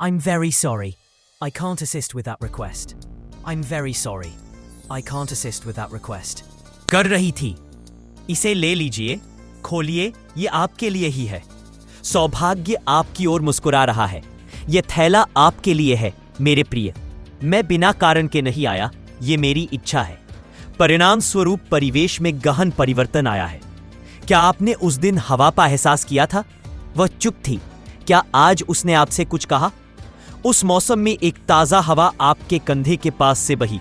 I'm very sorry. I can't assist with that request. I'm very sorry. I can't assist with that request. कर रही थी। इसे ले लीजिए, खोलिए, ये आपके लिए ही है। सौभाग्य आपकी ओर मुस्कुरा रहा है। ये थैला आपके लिए है, मेरे प्रिय। मैं बिना कारण के नहीं आया, ये मेरी इच्छा है। परिणाम स्वरूप परिवेश में गहन परिवर्तन आया है। क्या आपने उस दिन हवा का एहसास किया था? वह चुप थी। क्या आज उसने आपसे कुछ कहा? उस मौसम में एक ताजा हवा आपके कंधे के पास से बही।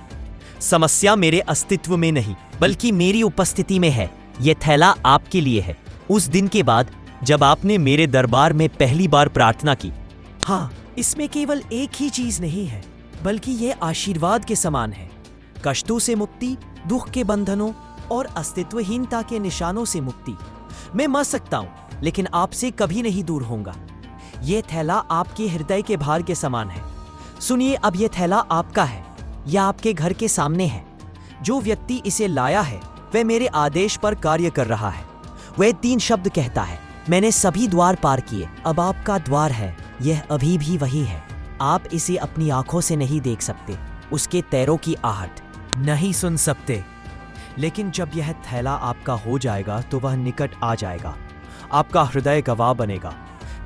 समस्या मेरे अस्तित्व में नहीं, बल्कि मेरी उपस्थिति में है। यह थैला आपके लिए है। उस दिन के बाद जब आपने मेरे दरबार में पहली बार प्रार्थना की। हाँ, इसमें केवल एक ही चीज नहीं है, बल्कि यह आशीर्वाद के समान है। कष्टों से मुक्ति, दुख के बंधनों और अस्तित्वहीनता के निशानों से मुक्ति। मैं मर सकता हूं, लेकिन आपसे कभी नहीं दूर होऊंगा। यह थैला आपके हृदय के भार के समान है। सुनिए, अब यह थैला आपका है। यह आपके घर के सामने है। जो व्यक्ति इसे लाया है वह मेरे आदेश पर कार्य कर रहा है। वह 3 शब्द कहता है, मैंने सभी द्वार पार किए, अब आपका द्वार है। यह अभी भी वही है। आप इसे अपनी आंखों से नहीं देख सकते, उसके पैरों की आहट नहीं सुन सकते, लेकिन जब यह थैला आपका हो जाएगा तो वह निकट आ जाएगा। आपका हृदय गवाह बनेगा।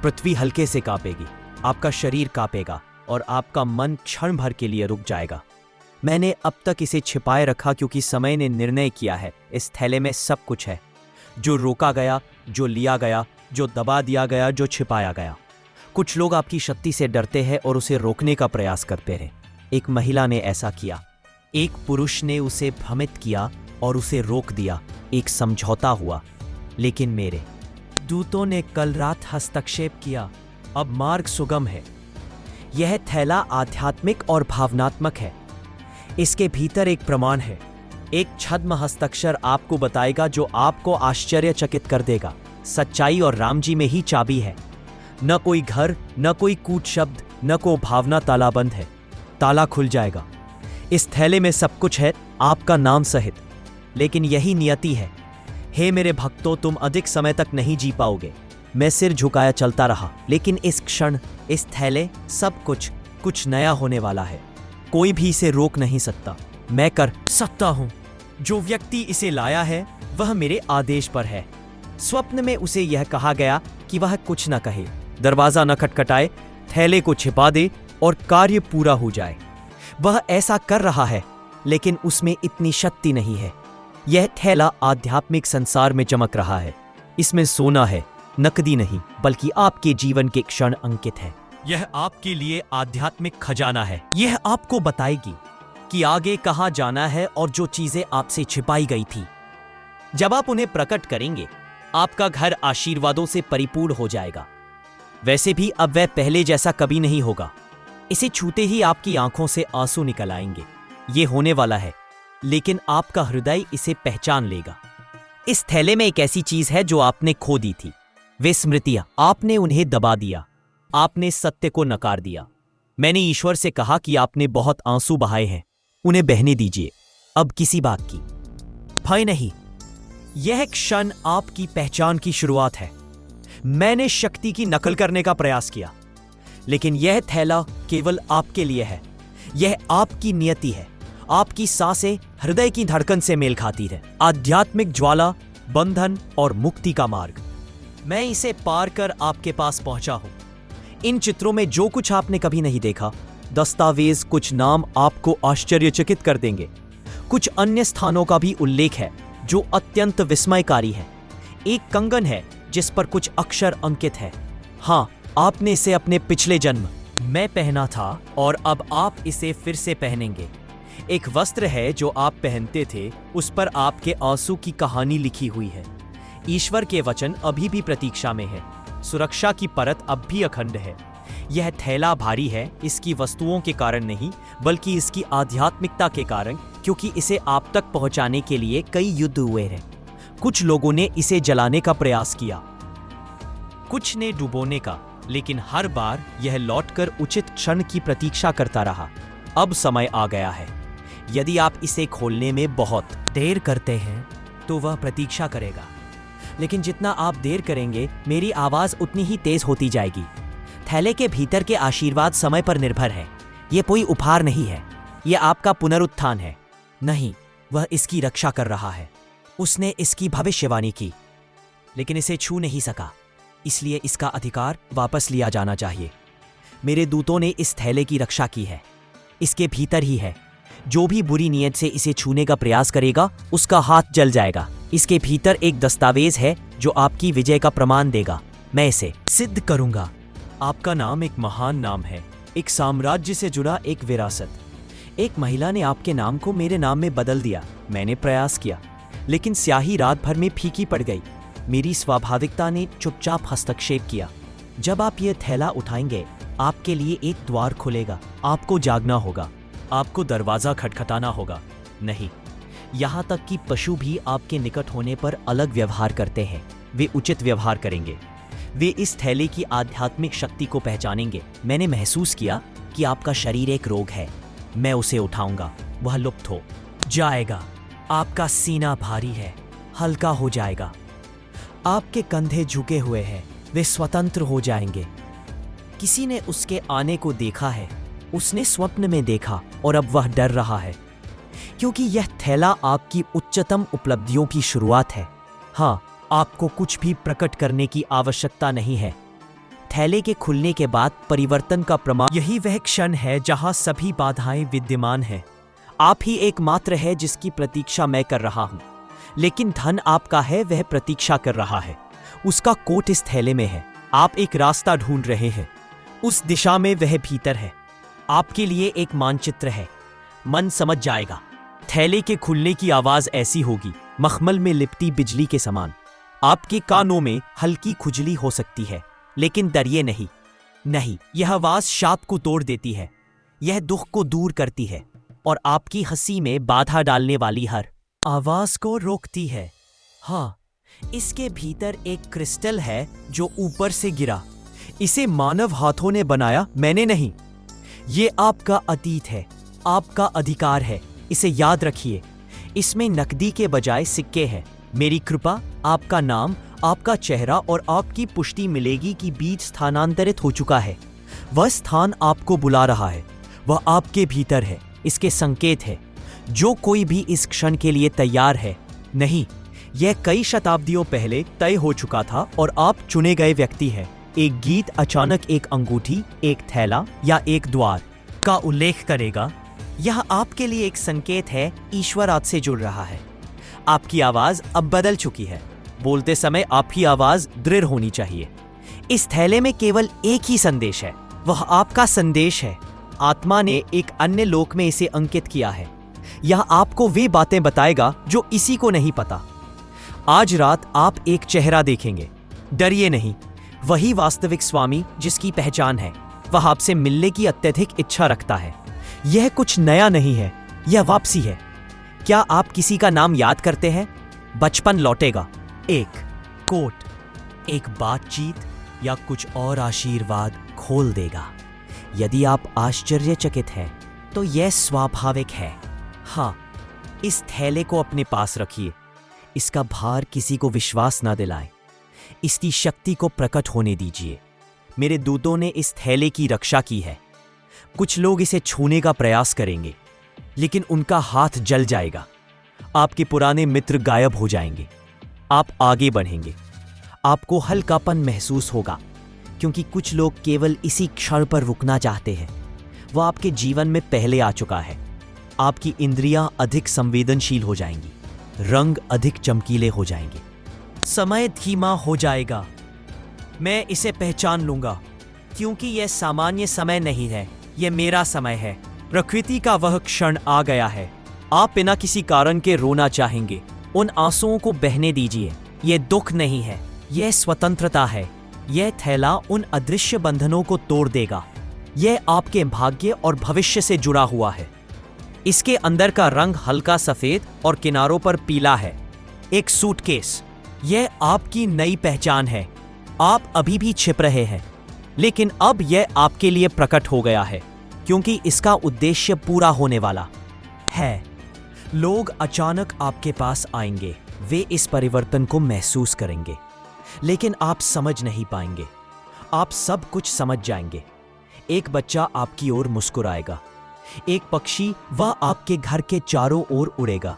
पृथ्वी हल्के से कांपेगी, आपका शरीर कांपेगा और आपका मन क्षण भर के लिए रुक जाएगा। मैंने अब तक इसे छिपाए रखा क्योंकि समय ने निर्णय किया है, इस थैले में सब कुछ है। जो रोका गया, जो लिया गया, जो दबा दिया गया, जो छिपाया गया। कुछ लोग आपकी शक्ति से डरते हैं और उसे रोकने का प्रयास करते हैं। एक महिला ने ऐसा किया। एक पुरुष ने उसे भ्रमित किया और उसे रोक दिया। एक समझौता हुआ। लेकिन मेरे दूतों ने कल रात हस्तक्षेप किया। अब मार्ग सुगम है। यह थैला आध्यात्मिक और भावनात्मक है। इसके भीतर एक प्रमाण है। एक छद्म हस्ताक्षर आपको बताएगा जो आपको आश्चर्यचकित कर देगा। सच्चाई और राम जी में ही चाबी है। न कोई घर, न कोई कूट शब्द, न कोई भावना तालाबंद है। ताला खुल जाएगा। इस थैले में सब कुछ है, आपका नाम सहित। लेकिन यही नियति है। हे मेरे भक्तों, तुम अधिक समय तक नहीं जी पाओगे। मैं सिर झुकाया चलता रहा, लेकिन इस क्षण, इस थैले, सब कुछ नया होने वाला है। कोई भी इसे रोक नहीं सकता। मैं कर सकता हूं। जो व्यक्ति इसे लाया है वह मेरे आदेश पर है। स्वप्न में उसे यह कहा गया कि वह कुछ न कहे, दरवाजा न खटखटाए, थैले को छिपा दे और कार्य पूरा हो जाए। वह ऐसा कर रहा है, लेकिन उसमें इतनी शक्ति नहीं है। यह थैला आध्यात्मिक संसार में चमक रहा है। इसमें सोना है, नकदी नहीं, बल्कि आपके जीवन के क्षण अंकित है। यह आपके लिए आध्यात्मिक खजाना है। यह आपको बताएगी कि आगे कहां जाना है और जो चीजें आपसे छिपाई गई थी, जब आप उन्हें प्रकट करेंगे, आपका घर आशीर्वादों से परिपूर्ण हो जाएगा। वैसे भी अब वह पहले जैसा कभी नहीं होगा। इसे छूते ही आपकी आंखों से आंसू निकल आएंगे। ये होने वाला है, लेकिन आपका हृदय इसे पहचान लेगा। इस थैले में एक ऐसी चीज है जो आपने खो दी थी। वे स्मृतियां, आपने उन्हें दबा दिया। आपने सत्य को नकार दिया। मैंने ईश्वर से कहा कि आपने बहुत आंसू बहाए हैं, उन्हें बहने दीजिए। अब किसी बात की भय नहीं। यह क्षण आपकी पहचान की शुरुआत है। मैंने शक्ति की नकल करने का प्रयास किया, लेकिन यह थैला केवल आपके लिए है। यह आपकी नियति है। आपकी सांसें हृदय की धड़कन से मेल खाती है। आध्यात्मिक ज्वाला, बंधन और मुक्ति का मार्ग। मैं इसे पार कर आपके पास पहुंचा हूं। इन चित्रों में जो कुछ आपने कभी नहीं देखा, दस्तावेज, कुछ नाम आपको आश्चर्यचकित कर देंगे। कुछ अन्य स्थानों का भी उल्लेख है जो अत्यंत विस्मयकारी है। एक कंगन है जिस पर कुछ अक्षर अंकित है। हाँ, आपने इसे अपने पिछले जन्म में पहना था और अब आप इसे फिर से पहनेंगे। एक वस्त्र है जो आप पहनते थे, उस पर आपके आंसू की कहानी लिखी हुई है। ईश्वर के वचन अभी भी प्रतीक्षा में है। सुरक्षा की परत अब भी अखंड है। यह थैला भारी है, इसकी वस्तुओं के कारण नहीं, बल्कि इसकी आध्यात्मिकता के कारण, क्योंकि इसे आप तक पहुंचाने के लिए कई युद्ध हुए हैं। कुछ लोगों ने इसे जलाने का प्रयास किया, कुछ ने डुबोने का, लेकिन हर बार यह लौटकर उचित क्षण की प्रतीक्षा करता रहा। अब समय आ गया है। यदि आप इसे खोलने में बहुत देर करते हैं तो वह प्रतीक्षा करेगा, लेकिन जितना आप देर करेंगे, मेरी आवाज उतनी ही तेज होती जाएगी। थैले के भीतर के आशीर्वाद समय पर निर्भर है। ये कोई उपहार नहीं है, ये आपका पुनरुत्थान है। नहीं, वह इसकी रक्षा कर रहा है। उसने इसकी भविष्यवाणी की, लेकिन इसे छू नहीं सका, इसलिए इसका अधिकार वापस लिया जाना चाहिए। मेरे दूतों ने इस थैले की रक्षा की है। इसके भीतर ही है। जो भी बुरी नीयत से इसे छूने का प्रयास करेगा, उसका हाथ जल जाएगा। इसके भीतर एक दस्तावेज है जो आपकी विजय का प्रमाण देगा। मैं इसे सिद्ध करूंगा। आपका नाम एक महान नाम है, एक साम्राज्य से जुड़ा एक विरासत। एक महिला ने आपके नाम को मेरे नाम में बदल दिया। मैंने प्रयास किया, लेकिन स्याही रात भर में फीकी पड़ गई। मेरी स्वाभाविकता ने चुपचाप हस्तक्षेप किया। जब आप ये थैला उठाएंगे, आपके लिए एक द्वार खुलेगा। आपको जागना होगा, आपको दरवाजा खटखटाना होगा। नहीं, यहाँ तक कि पशु भी आपके निकट होने पर अलग व्यवहार करते हैं। वे उचित व्यवहार करेंगे। वे इस थैले की आध्यात्मिक शक्ति को पहचानेंगे। मैंने महसूस किया कि आपका शरीर एक रोग है। मैं उसे उठाऊंगा, वह लुप्त हो जाएगा। आपका सीना भारी है, हल्का हो जाएगा। आपके कंधे झुके हुए हैं, वे स्वतंत्र हो जाएंगे। किसी ने उसके आने को देखा है। उसने स्वप्न में देखा और अब वह डर रहा है, क्योंकि यह थैला आपकी उच्चतम उपलब्धियों की शुरुआत है। हाँ, आपको कुछ भी प्रकट करने की आवश्यकता नहीं है। थैले के खुलने के बाद परिवर्तन का प्रमाण यही वह क्षण है जहां सभी बाधाएं विद्यमान हैं। आप ही एकमात्र है जिसकी प्रतीक्षा मैं कर रहा हूं, लेकिन धन आपका है, वह प्रतीक्षा कर रहा है। उसका कोट इस थैले में है। आप एक रास्ता ढूंढ रहे हैं, उस दिशा में वह भीतर है। आपके लिए एक मानचित्र है। मन समझ जाएगा। थैले के खुलने की आवाज ऐसी होगी, मखमल में लिपटी बिजली के समान। आपके कानों में हल्की खुजली हो सकती है, लेकिन डरिए नहीं। नहीं, यह आवाज शाप को तोड़ देती है। यह दुख को दूर करती है और आपकी हंसी में बाधा डालने वाली हर आवाज को रोकती है। हाँ, इसके भीतर एक क्रिस्टल है जो ऊपर से गिरा। इसे मानव हाथों ने बनाया, मैंने नहीं। ये आपका अतीत है, आपका अधिकार है। इसे याद रखिए। इसमें नकदी के बजाय सिक्के हैं। मेरी कृपा, आपका नाम, आपका चेहरा और आपकी पुष्टि मिलेगी कि बीज स्थानांतरित हो चुका है। वह स्थान आपको बुला रहा है। वह आपके भीतर है। इसके संकेत है। जो कोई भी इस क्षण के लिए तैयार है। नहीं, यह कई शताब्दियों पहले तय हो चुका था और आप चुने गए व्यक्ति हैं। एक गीत अचानक एक अंगूठी, एक थैला या एक द्वार का उल्लेख करेगा। यह आपके लिए एक संकेत है। ईश्वर आपसे जुड़ रहा है। आपकी आवाज अब बदल चुकी है। बोलते समय आपकी आवाज दृढ़ होनी चाहिए। इस थैले में केवल एक ही संदेश है, वह आपका संदेश है। आत्मा ने एक अन्य लोक में इसे अंकित किया है। यह आपको वे बातें बताएगा जो इसी को नहीं पता। आज रात आप एक चेहरा देखेंगे। डरिए नहीं। वही वास्तविक स्वामी जिसकी पहचान है। वह आपसे मिलने की अत्यधिक इच्छा रखता है। यह कुछ नया नहीं है, यह वापसी है। क्या आप किसी का नाम याद करते हैं? बचपन लौटेगा। एक कोट, एक बातचीत या कुछ और आशीर्वाद खोल देगा। यदि आप आश्चर्यचकित हैं, तो यह स्वाभाविक है। हाँ, इस थैले को अपने पास रखिए। इसका भार किसी को विश्वास न दिलाए। इसकी शक्ति को प्रकट होने दीजिए। मेरे दूतों ने इस थैले की रक्षा की है। कुछ लोग इसे छूने का प्रयास करेंगे, लेकिन उनका हाथ जल जाएगा। आपके पुराने मित्र गायब हो जाएंगे। आप आगे बढ़ेंगे। आपको हल्कापन महसूस होगा, क्योंकि कुछ लोग केवल इसी क्षण पर रुकना चाहते हैं। वह आपके जीवन में पहले आ चुका है। आपकी इंद्रियां अधिक संवेदनशील हो जाएंगी। रंग अधिक चमकीले हो जाएंगे। समय धीमा हो जाएगा। मैं इसे पहचान लूंगा, क्योंकि यह सामान्य समय नहीं है, यह मेरा समय है। प्रकृति का वह क्षण आ गया है। आप बिना किसी कारण के रोना चाहेंगे। उन आंसुओं को बहने दीजिए। यह दुख नहीं है, यह स्वतंत्रता है। यह थैला उन अदृश्य बंधनों को तोड़ देगा। यह आपके भाग्य और भविष्य से जुड़ा हुआ है। इसके अंदर का रंग हल्का सफेद और किनारों पर पीला है। एक सूटकेस। यह आपकी नई पहचान है। आप अभी भी छिप रहे हैं, लेकिन अब यह आपके लिए प्रकट हो गया है, क्योंकि इसका उद्देश्य पूरा होने वाला है। लोग अचानक आपके पास आएंगे। वे इस परिवर्तन को महसूस करेंगे, लेकिन आप समझ नहीं पाएंगे। आप सब कुछ समझ जाएंगे। एक बच्चा आपकी ओर मुस्कुराएगा, एक पक्षी वह आपके घर के चारों ओर उड़ेगा।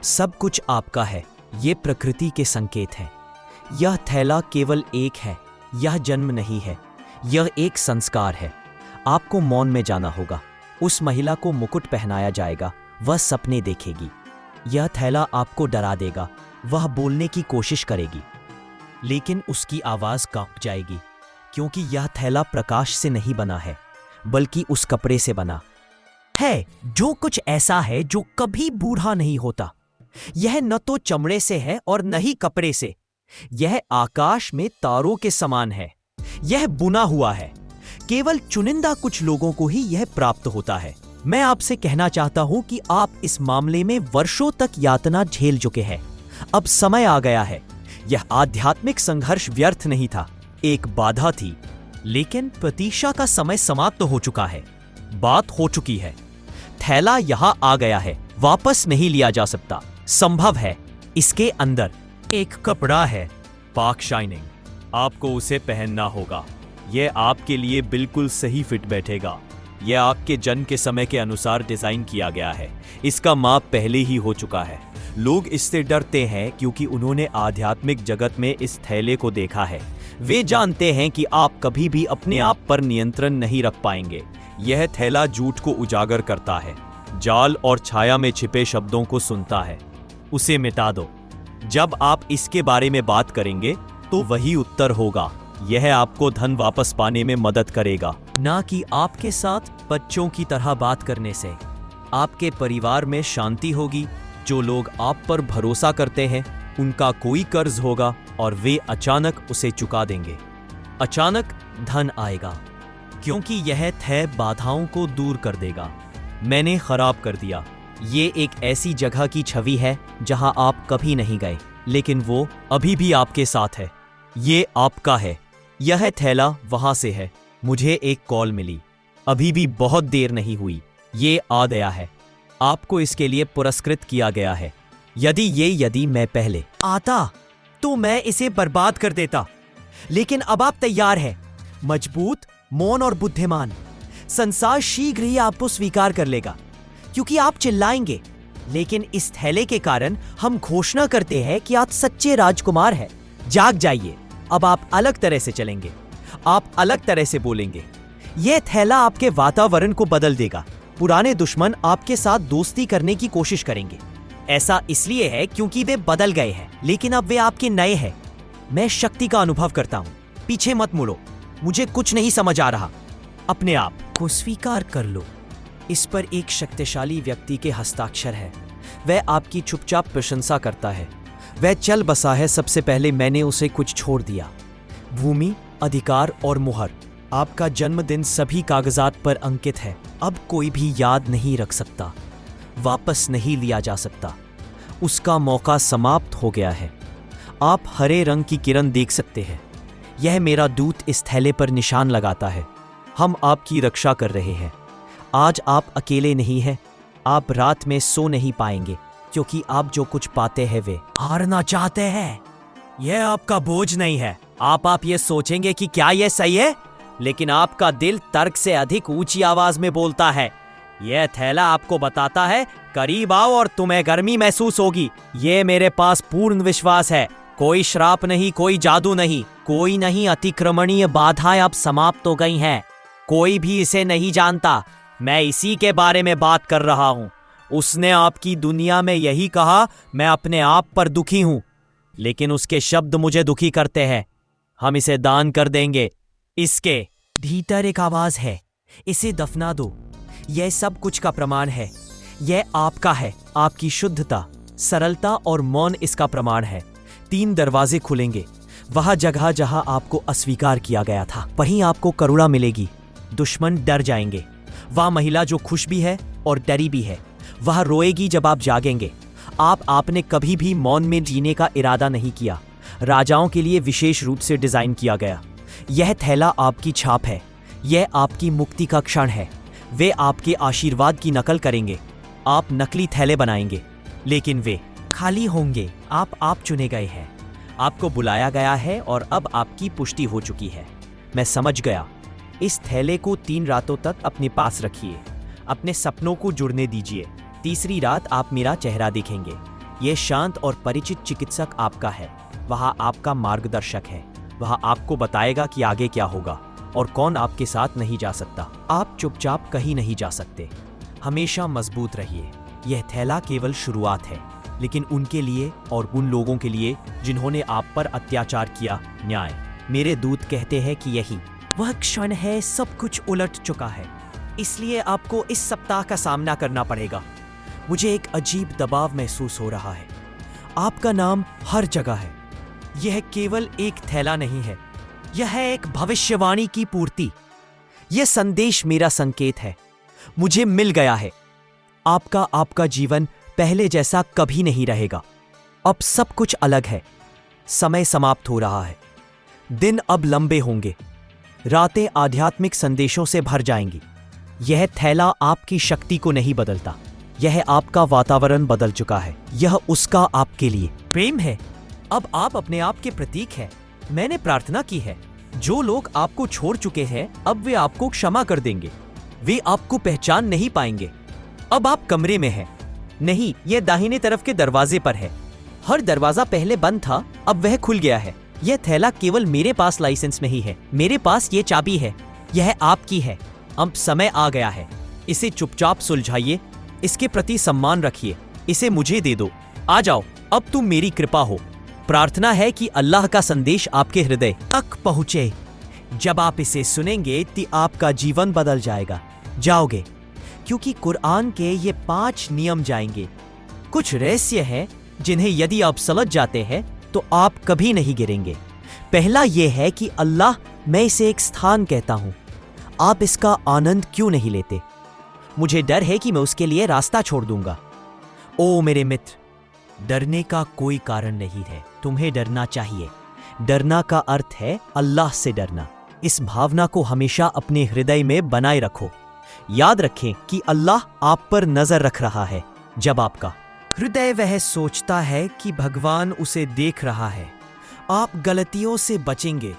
सब कुछ आपका है। ये प्रकृति के संकेत हैं। यह थैला केवल एक है, यह जन्म नहीं है, यह एक संस्कार है। आपको मौन में जाना होगा। उस महिला को मुकुट पहनाया जाएगा, वह सपने देखेगी। यह थैला आपको डरा देगा, वह बोलने की कोशिश करेगी, लेकिन उसकी आवाज कांप जाएगी, क्योंकि यह थैला प्रकाश से नहीं बना है, बल्कि उस कपड़े से बना है जो कुछ ऐसा है जो कभी बूढ़ा नहीं होता। यह न तो चमड़े से है और न ही कपड़े से। यह आकाश में तारों के समान है। यह बुना हुआ है। केवल चुनिंदा कुछ लोगों को ही यह प्राप्त होता है। मैं आपसे कहना चाहता हूं कि आप इस मामले में वर्षों तक यातना झेल चुके हैं। अब समय आ गया है। यह आध्यात्मिक संघर्ष व्यर्थ नहीं था, एक बाधा थी, लेकिन प्रतीक्षा का समय समाप्त हो चुका है। बात हो चुकी है। थैला यहां आ गया है, वापस नहीं लिया जा सकता। संभव है इसके अंदर एक कपड़ा है, पाक शाइनिंग। आपको उसे पहनना होगा। यह आपके लिए बिल्कुल सही फिट बैठेगा। यह आपके जन्म के समय के अनुसार डिजाइन किया गया है। इसका माप पहले ही हो चुका है। लोग इससे डरते हैं क्योंकि उन्होंने आध्यात्मिक जगत में इस थैले को देखा है। वे जानते हैं कि आप कभी भी अपने आप पर नियंत्रण नहीं रख पाएंगे। यह थैला झूठ को उजागर करता है, जाल और छाया में छिपे शब्दों को सुनता है। उसे मिटा दो। जब आप इसके बारे में बात करेंगे तो वही उत्तर होगा। यह आपको धन वापस पाने में मदद करेगा, ना कि आपके साथ बच्चों की तरह बात करने से। आपके परिवार में शांति होगी। जो लोग आप पर भरोसा करते हैं उनका कोई कर्ज होगा और वे अचानक उसे चुका देंगे। अचानक धन आएगा, क्योंकि यह थै बाधाओं को दूर कर देगा। मैंने खराब कर दिया। ये एक ऐसी जगह की छवि है जहां आप कभी नहीं गए, लेकिन वो अभी भी आपके साथ है। ये आपका है। यह थैला वहां से है। मुझे एक कॉल मिली, अभी भी बहुत देर नहीं हुई। ये आ गया है। आपको इसके लिए पुरस्कृत किया गया है। यदि मैं पहले आता तो मैं इसे बर्बाद कर देता, लेकिन अब आप तैयार हैं, मजबूत, मौन और बुद्धिमान। संसार शीघ्र ही आपको स्वीकार कर लेगा, क्योंकि आप चिल्लाएंगे। लेकिन इस थैले के कारण हम घोषणा करते हैं कि आप सच्चे राजकुमार हैं। जाग जाइए। अब आप अलग तरह से चलेंगे, आप अलग तरह से बोलेंगे। यह थैला आपके वातावरण को बदल देगा। पुराने दुश्मन आपके साथ दोस्ती करने की कोशिश करेंगे। ऐसा इसलिए है क्योंकि वे बदल गए हैं, लेकिन अब वे आपके नए हैं। मैं शक्ति का अनुभव करता हूं। पीछे मत मुड़ो। मुझे कुछ नहीं समझ आ रहा। अपने आप को स्वीकार कर लो। इस पर एक शक्तिशाली व्यक्ति के हस्ताक्षर है। वह आपकी चुपचाप प्रशंसा करता है। वह चल बसा है। सबसे पहले मैंने उसे कुछ छोड़ दिया। भूमि, अधिकार और मुहर। आपका जन्मदिन सभी कागजात पर अंकित है। अब कोई भी याद नहीं रख सकता, वापस नहीं लिया जा सकता। उसका मौका समाप्त हो गया है। आप हरे रंग की किरण देख सकते हैं। यह मेरा दूत इस थैले पर निशान लगाता है। हम आपकी रक्षा कर रहे हैं। आज आप अकेले नहीं हैं। आप रात में सो नहीं पाएंगे, क्योंकि आप जो कुछ पाते हैं वे हारना चाहते हैं। यह आपका बोझ नहीं है। आप ये सोचेंगे कि क्या यह सही है, लेकिन आपका दिल तर्क से अधिक ऊंची आवाज में बोलता है। यह थैला आपको बताता है, करीब आओ और तुम्हें गर्मी महसूस होगी। ये मेरे पास पूर्ण विश्वास है। कोई श्राप नहीं, कोई जादू नहीं, कोई नहीं अतिक्रमणीय बाधाएं अब समाप्त हो गई हैं। कोई भी इसे नहीं जानता। मैं इसी के बारे में बात कर रहा हूं। उसने आपकी दुनिया में यही कहा, मैं अपने आप पर दुखी हूं, लेकिन उसके शब्द मुझे दुखी करते हैं। हम इसे दान कर देंगे। इसके भीतर एक आवाज है, इसे दफना दो। यह सब कुछ का प्रमाण है। यह आपका है। आपकी शुद्धता, सरलता और मौन इसका प्रमाण है। 3 दरवाजे खुलेंगे। वह जगह जहां आपको अस्वीकार किया गया था, वहीं आपको करुणा मिलेगी। दुश्मन डर जाएंगे। वह महिला जो खुश भी है और डरी भी है, वह रोएगी जब आप जागेंगे। आपने कभी भी मौन में जीने का इरादा नहीं किया। राजाओं के लिए विशेष रूप से डिजाइन किया गया। यह थैला आपकी छाप है। यह आपकी मुक्ति का क्षण है। वे आपके आशीर्वाद की नकल करेंगे। आप नकली थैले बनाएंगे, लेकिन वे खाली होंगे। आप चुने गए हैं। आपको बुलाया गया है और अब आपकी पुष्टि हो चुकी है। मैं समझ गया। इस थैले को 3 रातों तक अपने पास रखिए। अपने सपनों को जुड़ने दीजिए। तीसरी रात आप मेरा चेहरा देखेंगे। यह शांत और परिचित चिकित्सक आपका है। वह आपका मार्गदर्शक है। वह आपको बताएगा कि आगे क्या होगा और कौन आपके साथ नहीं जा सकता। आप चुपचाप कहीं नहीं जा सकते। हमेशा मजबूत रहिए। यह थैला केवल शुरुआत है, लेकिन उनके लिए और उन लोगों के लिए जिन्होंने आप पर अत्याचार किया, न्याय। मेरे दूत कहते हैं कि यही वह क्षण है। सब कुछ उलट चुका है, इसलिए आपको इस सप्ताह का सामना करना पड़ेगा। मुझे एक अजीब दबाव महसूस हो रहा है। आपका नाम हर जगह है। यह केवल एक थैला नहीं है, यह है एक भविष्यवाणी की पूर्ति। यह संदेश मेरा संकेत है। मुझे मिल गया है। आपका जीवन पहले जैसा कभी नहीं रहेगा। अब सब कुछ अलग है। समय समाप्त हो रहा है। दिन अब लंबे होंगे। रातें आध्यात्मिक संदेशों से भर जाएंगी। यह थैला आपकी शक्ति को नहीं बदलता, यह आपका वातावरण बदल चुका है। यह उसका आपके लिए प्रेम है। अब आप अपने आप के प्रतीक हैं। मैंने प्रार्थना की है। जो लोग आपको छोड़ चुके हैं, अब वे आपको क्षमा कर देंगे। वे आपको पहचान नहीं पाएंगे। अब आप कमरे में हैं। नहीं, यह दाहिने तरफ के दरवाजे पर है। हर दरवाजा पहले बंद था, अब वह खुल गया है। यह थैला केवल मेरे पास लाइसेंस नहीं है, मेरे पास ये चाबी है। यह आपकी है। अब समय आ गया है। इसे चुपचाप सुलझाइए। इसके प्रति सम्मान रखिए। इसे मुझे दे दो। आ जाओ, अब तुम मेरी कृपा हो। प्रार्थना है कि अल्लाह का संदेश आपके हृदय तक पहुंचे। जब आप इसे सुनेंगे तो आपका जीवन बदल जाएगा। जाओगे, क्योंकि कुरान के ये 5 नियम जाएंगे। कुछ रहस्य हैं जिन्हें यदि आप समझ जाते हैं तो आप कभी नहीं गिरेंगे। पहला यह है कि अल्लाह, मैं इसे एक स्थान कहता हूं। आप इसका आनंद क्यों नहीं लेते? मुझे डर है कि मैं उसके लिए रास्ता छोड़ दूंगा। ओ मेरे मित्र, डरने का कोई कारण नहीं है। तुम्हें डरना चाहिए। डरना का अर्थ है अल्लाह से डरना। इस भावना को हमेशा अपने हृदय में बनाए रखो। याद रखें कि अल्लाह आप पर नजर रख रहा है। जब आपका हृदय वह सोचता है कि भगवान उसे देख रहा है, आप गलतियों से बचेंगे।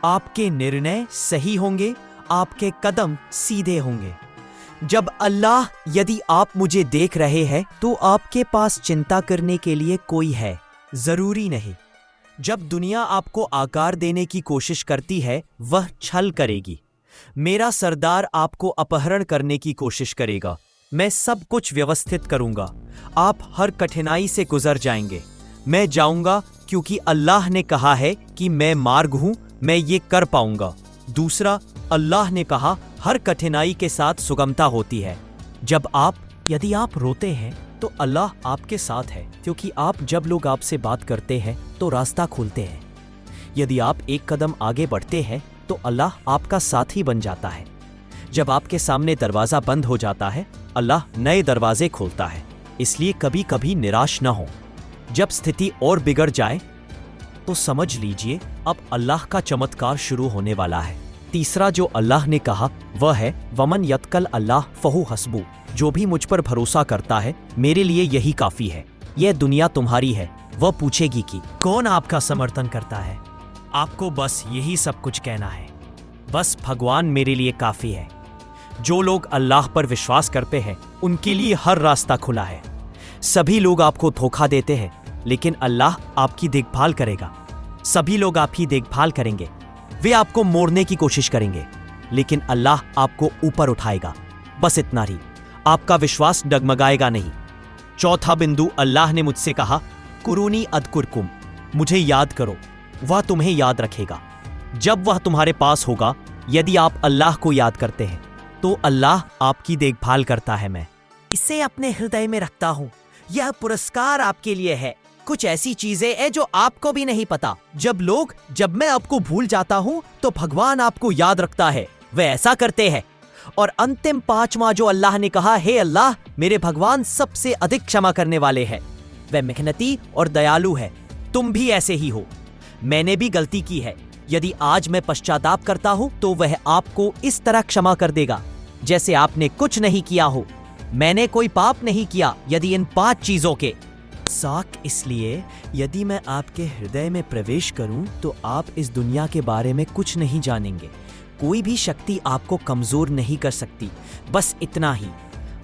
आपके निर्णय सही होंगे, आपके कदम सीधे होंगे। जब अल्लाह, यदि आप मुझे देख रहे हैं तो आपके पास चिंता करने के लिए कोई है, जरूरी नहीं। जब दुनिया आपको आकार देने की कोशिश करती है, वह छल करेगी। मेरा सरदार आपको अपहरण करने की कोशिश करेगा। मैं सब कुछ व्यवस्थित करूंगा। आप हर कठिनाई से गुजर जाएंगे। मैं जाऊंगा क्योंकि अल्लाह ने कहा है कि मैं मार्ग हूं, मैं ये कर पाऊंगा। दूसरा, अल्लाह ने कहा हर कठिनाई के साथ सुगमता होती है। यदि आप रोते हैं तो अल्लाह आपके साथ है, क्योंकि जब लोग आपसे बात करते हैं तो रास्ता खोलते हैं। यदि आप एक कदम आगे बढ़ते हैं तो अल्लाह आपका साथी बन जाता है। जब आपके सामने दरवाजा बंद हो जाता है, अल्लाह नए दरवाजे खोलता है। इसलिए कभी कभी निराश न हो। जब स्थिति और बिगड़ जाए तो समझ लीजिए अब अल्लाह का चमत्कार शुरू होने वाला है। तीसरा जो अल्लाह ने कहा वह है, वमन यत्कल अल्लाह फहु हस्बु। जो भी मुझ पर भरोसा करता है, मेरे लिए यही काफी है। यह दुनिया तुम्हारी है। वह पूछेगी कि कौन आपका समर्थन करता है। आपको बस यही सब कुछ कहना है, बस भगवान मेरे लिए काफी है। जो लोग अल्लाह पर विश्वास करते हैं, उनके लिए हर रास्ता खुला है। सभी लोग आपको धोखा देते हैं, लेकिन अल्लाह आपकी देखभाल करेगा। सभी लोग आपकी देखभाल करेंगे। वे आपको मोड़ने की कोशिश करेंगे, लेकिन अल्लाह आपको ऊपर उठाएगा। बस इतना ही। आपका विश्वास डगमगाएगा नहीं। चौथा बिंदु, अल्लाह ने मुझसे कहा, कुरूनी अदकुरकुम, मुझे याद करो। वह तुम्हें याद रखेगा जब वह तुम्हारे पास होगा। यदि आप अल्लाह को याद करते हैं तो अल्लाह आपकी देखभाल करता है। मैं इसे अपने हृदय में रखता हूं। यह पुरस्कार आपके लिए है। कुछ ऐसी चीजें हैं जो आपको भी नहीं पता। जब मैं आपको भूल जाता हूं तो भगवान आपको याद रखता है। वे ऐसा करते हैं। और अंतिम 5वां जो अल्लाह ने कहा, हे अल्लाह, मेरे भगवान सबसे अधिक क्षमा करने वाले हैं। वह मेहनती और दयालु है। तुम भी ऐसे ही हो। मैंने भी गलती की है। यदि आज मैं पश्चाताप करता हूं तो वह आपको इस तरह क्षमा कर देगा जैसे आपने कुछ नहीं किया हो। मैंने कोई पाप नहीं किया। यदि इन 5 चीजों के साक इसलिए यदि मैं आपके हृदय में प्रवेश करूं तो आप इस दुनिया के बारे में कुछ नहीं जानेंगे। कोई भी शक्ति आपको कमज़ोर नहीं कर सकती। बस इतना ही,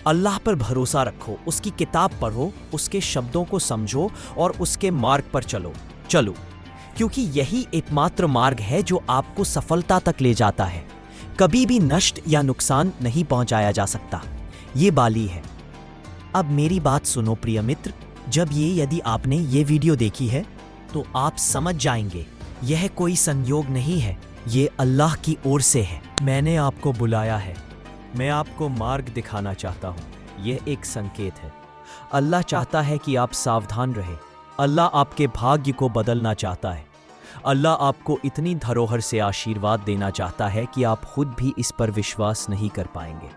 अल्लाह पर भरोसा रखो, उसकी किताब पढ़ो, उसके शब्दों को समझो और उसके मार्ग पर चलो, क्योंकि यही एकमात्र मार्ग है जो आपको सफलता तक ले जाता है। कभी भी नष्ट या नुकसान नहीं पहुंचाया जा सकता। ये बाली है। अब मेरी बात सुनो प्रिय मित्र, यदि आपने ये वीडियो देखी है तो आप समझ जाएंगे यह कोई संयोग नहीं है, ये अल्लाह की ओर से है। मैंने आपको बुलाया है, मैं आपको मार्ग दिखाना चाहता हूँ। यह एक संकेत है। अल्लाह चाहता है कि आप सावधान रहें। अल्लाह आपके भाग्य को बदलना चाहता है। अल्लाह आपको इतनी धरोहर से आशीर्वाद देना चाहता है कि आप खुद भी इस पर विश्वास नहीं कर पाएंगे।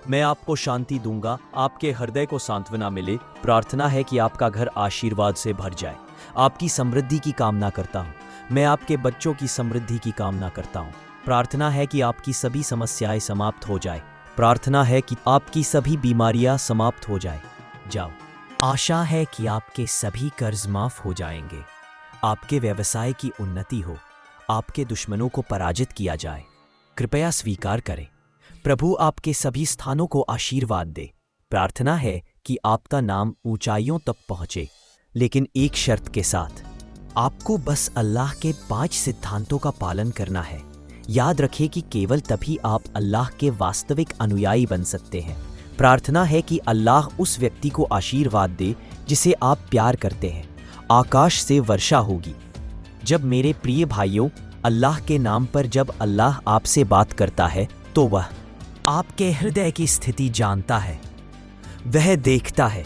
मैं आपको शांति दूंगा, आपके हृदय को सांत्वना मिले। प्रार्थना है कि आपका घर आशीर्वाद से भर जाए। आपकी समृद्धि की कामना करता हूँ। मैं आपके बच्चों की समृद्धि की कामना करता हूँ। प्रार्थना है कि आपकी सभी समस्याएं समाप्त हो जाए। प्रार्थना है कि आपकी सभी बीमारियां समाप्त हो जाओ। आशा है कि आपके सभी कर्ज माफ हो जाएंगे, आपके व्यवसाय की उन्नति हो, आपके दुश्मनों को पराजित किया जाए। कृपया स्वीकार करें। प्रभु आपके सभी स्थानों को आशीर्वाद दे। प्रार्थना है कि आपका नाम ऊंचाइयों तक पहुंचे, लेकिन एक शर्त के साथ। आपको बस अल्लाह के 5 सिद्धांतों का पालन करना है। याद रखें कि केवल तभी आप अल्लाह के वास्तविक अनुयायी बन सकते हैं। प्रार्थना है कि अल्लाह उस व्यक्ति को आशीर्वाद दे जिसे आप प्यार करते हैं। आकाश से वर्षा होगी। जब मेरे प्रिय भाइयों, अल्लाह के नाम पर जब अल्लाह आपसे बात करता है तो वह आपके हृदय की स्थिति जानता है। वह देखता है,